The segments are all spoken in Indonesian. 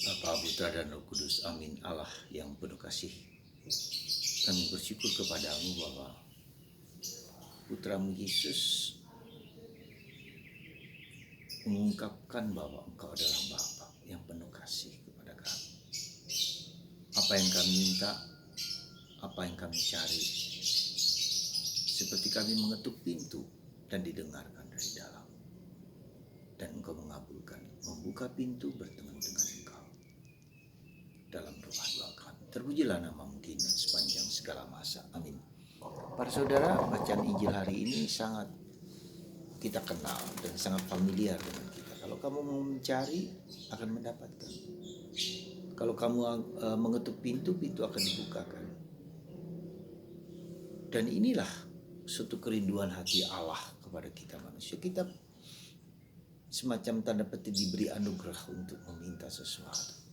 Bapa, Putra, dan Roh Kudus. Amin. Allah yang penuh kasih, kami bersyukur kepadamu bahwa Putramu Yesus mengungkapkan bahwa Engkau adalah Bapa yang penuh kasih kepada kami. Apa yang kami minta, apa yang kami cari, seperti kami mengetuk pintu dan didengarkan dari dalam. Dan Engkau mengabulkan, membuka pintu bertemu dengan Engkau dalam doa-doa kami. Terpujilah namamu kini sepanjang segala masa. Amin. Para saudara, bacaan Injil hari ini sangat kita kenal dan sangat familiar dengan kita. Kalau kamu mau mencari, akan mendapatkan. Kalau kamu mengetuk pintu, pintu akan dibukakan. Dan inilah suatu kerinduan hati Allah kepada kita manusia. Kita semacam tanda petik diberi anugerah untuk meminta sesuatu.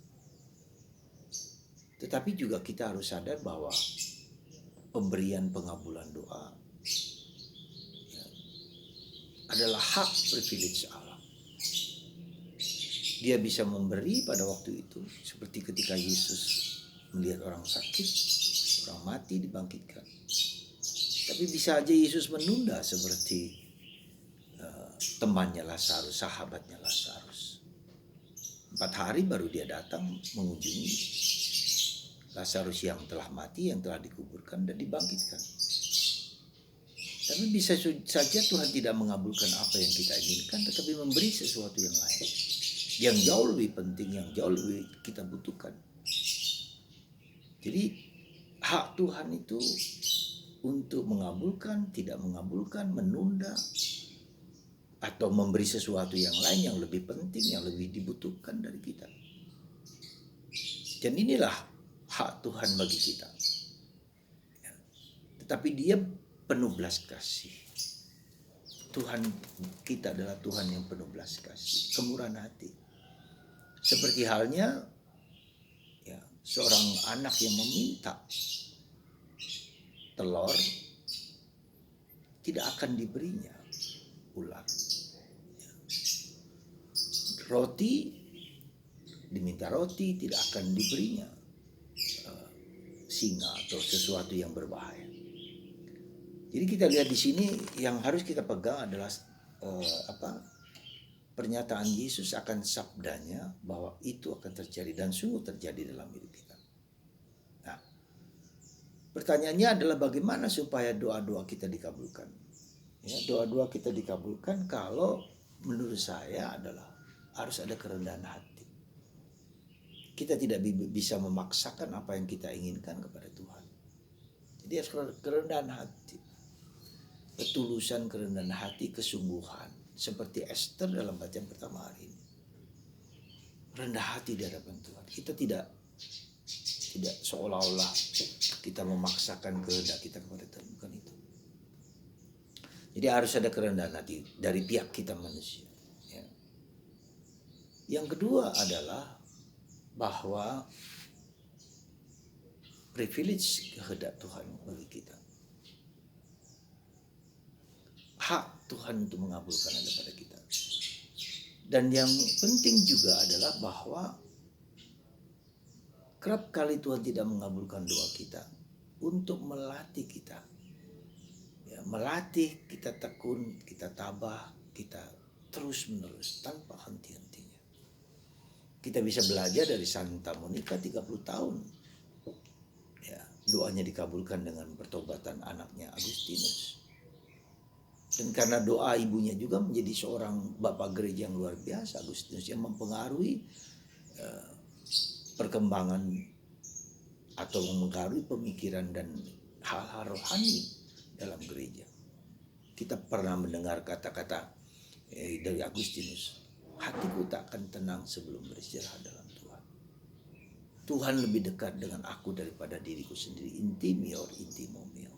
Tetapi juga kita harus sadar bahwa pemberian pengabulan doa adalah hak privilege Allah. Dia bisa memberi pada waktu itu, seperti ketika Yesus melihat orang sakit, orang mati dibangkitkan. Tapi bisa aja Yesus menunda seperti temannya Lazarus, sahabatnya Lazarus. 4 hari baru dia datang mengunjungi Lazarus yang telah mati, yang telah dikuburkan dan dibangkitkan. Tapi bisa saja Tuhan tidak mengabulkan apa yang kita inginkan, tetapi memberi sesuatu yang lain, yang jauh lebih penting, yang jauh lebih kita butuhkan. Jadi hak Tuhan itu untuk mengabulkan, tidak mengabulkan, menunda, atau memberi sesuatu yang lain yang lebih penting, yang lebih dibutuhkan dari kita. Dan inilah hak Tuhan bagi kita. Tetapi Dia penuh belas kasih. Tuhan kita adalah Tuhan yang penuh belas kasih, kemurahan hati. Seperti halnya seorang anak yang meminta telur, tidak akan diberinya ular. Roti, diminta roti, tidak akan diberinya singa atau sesuatu yang berbahaya. Jadi kita lihat di sini yang harus kita pegang adalah pernyataan Yesus akan sabdanya bahwa itu akan terjadi dan sungguh terjadi dalam hidup kita. Nah, pertanyaannya adalah bagaimana supaya doa-doa kita dikabulkan? Ya, doa-doa kita dikabulkan kalau menurut saya adalah harus ada kerendahan hati. Kita tidak bisa memaksakan apa yang kita inginkan kepada Tuhan. Jadi harus kerendahan hati, ketulusan, kerendahan hati, kesungguhan. Seperti Esther dalam bacaan pertama hari ini. Rendah hati di hadapan Tuhan. Kita tidak seolah-olah kita memaksakan kehendak kita kepada Tuhan. Bukan itu. Jadi harus ada kerendahan hati dari pihak kita manusia. Ya. Yang kedua adalah bahwa privilege kehendak Tuhan bagi kita. Hak Tuhan untuk mengabulkan ada pada kita. Dan yang penting juga adalah bahwa kerap kali Tuhan tidak mengabulkan doa kita untuk melatih kita. Ya, melatih kita tekun, kita tabah, kita terus menerus tanpa henti-hentinya. Kita bisa belajar dari Santa Monica 30 tahun. Ya, doanya dikabulkan dengan pertobatan anaknya Agustinus. Dan karena doa ibunya juga menjadi seorang bapak gereja yang luar biasa, Agustinus, yang mempengaruhi perkembangan atau mempengaruhi pemikiran dan hal-hal rohani dalam gereja. Kita pernah mendengar kata-kata dari Agustinus, hatiku tak akan tenang sebelum beristirahat dalam Tuhan. Tuhan lebih dekat dengan aku daripada diriku sendiri. Intimior intimo mio.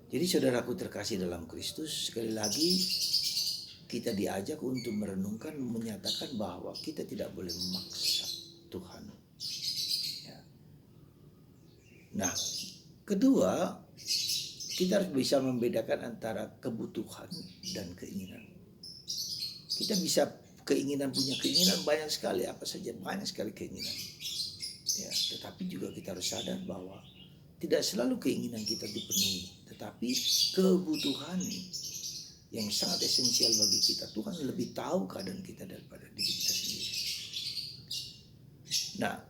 Jadi saudaraku terkasih dalam Kristus, sekali lagi kita diajak untuk merenungkan, menyatakan bahwa kita tidak boleh memaksa Tuhan. Ya. Nah, kedua, kita harus bisa membedakan antara kebutuhan dan keinginan. Kita bisa punya keinginan banyak sekali, apa saja banyak sekali keinginan. Ya, tetapi juga kita harus sadar bahwa tidak selalu keinginan kita dipenuhi, tetapi kebutuhan yang sangat esensial bagi kita, Tuhan lebih tahu keadaan kita daripada diri kita sendiri. Nah,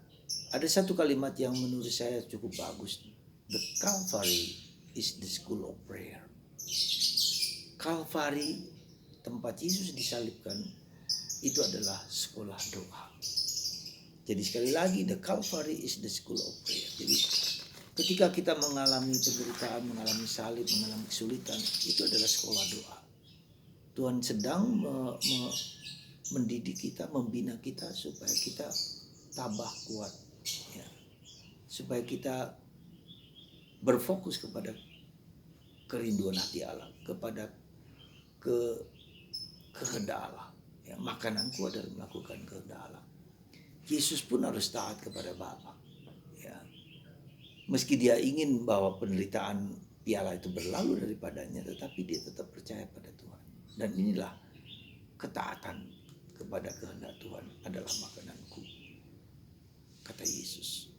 ada satu kalimat yang menurut saya cukup bagus. The Calvary is the school of prayer. Calvary, tempat Yesus disalibkan, itu adalah sekolah doa. Jadi sekali lagi, the Calvary is the school of prayer. Jadi ketika kita mengalami penderitaan, mengalami salib, mengalami kesulitan, itu adalah sekolah doa. Tuhan sedang mendidik kita, membina kita supaya kita tabah kuat, ya. Supaya kita berfokus kepada kerinduan hati Allah, kepada kehendak Allah. Ya, makananku adalah melakukan kehendak Allah. Yesus pun harus taat kepada Bapa. Ya. Meski dia ingin bahwa penderitaan piala itu berlalu daripadanya, tetapi dia tetap percaya pada Tuhan. Dan inilah ketaatan kepada kehendak Tuhan adalah makananku, kata Yesus.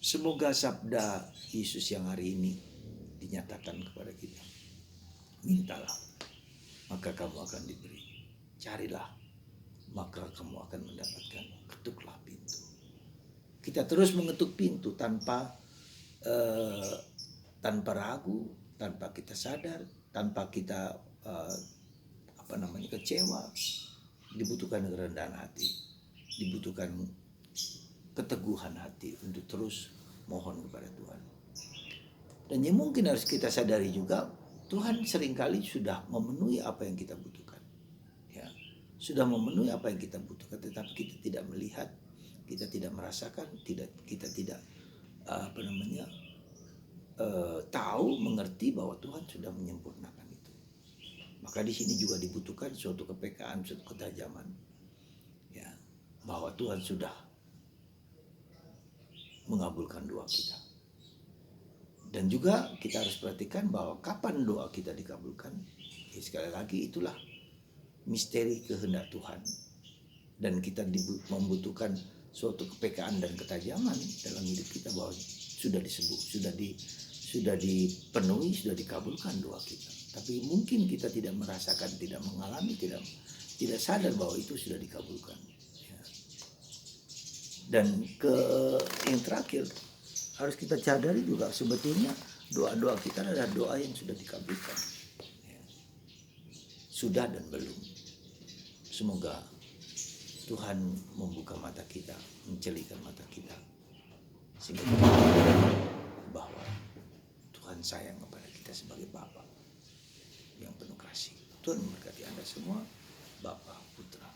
Semoga sabda Yesus yang hari ini dinyatakan kepada kita. Mintalah, maka kamu akan diberi. Carilah, maka kamu akan mendapatkan. Ketuklah pintu. Kita terus mengetuk pintu tanpa ragu, tanpa kita sadar, tanpa kita kecewa. Dibutuhkan kerendahan hati, dibutuhkan keteguhan hati untuk terus mohon kepada Tuhan. Dan yang mungkin harus kita sadari juga, Tuhan seringkali sudah memenuhi apa yang kita butuhkan. Ya, sudah memenuhi apa yang kita butuhkan, tetapi kita tidak melihat, kita tidak merasakan, kita tidak tahu, mengerti bahwa Tuhan sudah menyempurnakan itu. Maka di sini juga dibutuhkan suatu kepekaan, suatu ketajaman, ya, bahwa Tuhan sudah mengabulkan doa kita. Dan juga kita harus perhatikan bahwa kapan doa kita dikabulkan. Ya, sekali lagi itulah misteri kehendak Tuhan. Dan kita membutuhkan suatu kepekaan dan ketajaman dalam hidup kita bahwa sudah dipenuhi, sudah dikabulkan doa kita. Tapi mungkin kita tidak merasakan, tidak mengalami, tidak sadar bahwa itu sudah dikabulkan. Ya. Dan yang terakhir, harus kita sadari juga sebetulnya doa-doa kita adalah doa yang sudah dikabulkan. Ya. Sudah dan belum. Semoga Tuhan membuka mata kita, mencelikan mata kita, sehingga kita tahu bahwa Tuhan sayang kepada kita sebagai Bapa yang penuh kasih. Tuhan memberkati Anda semua, Bapa, Putra,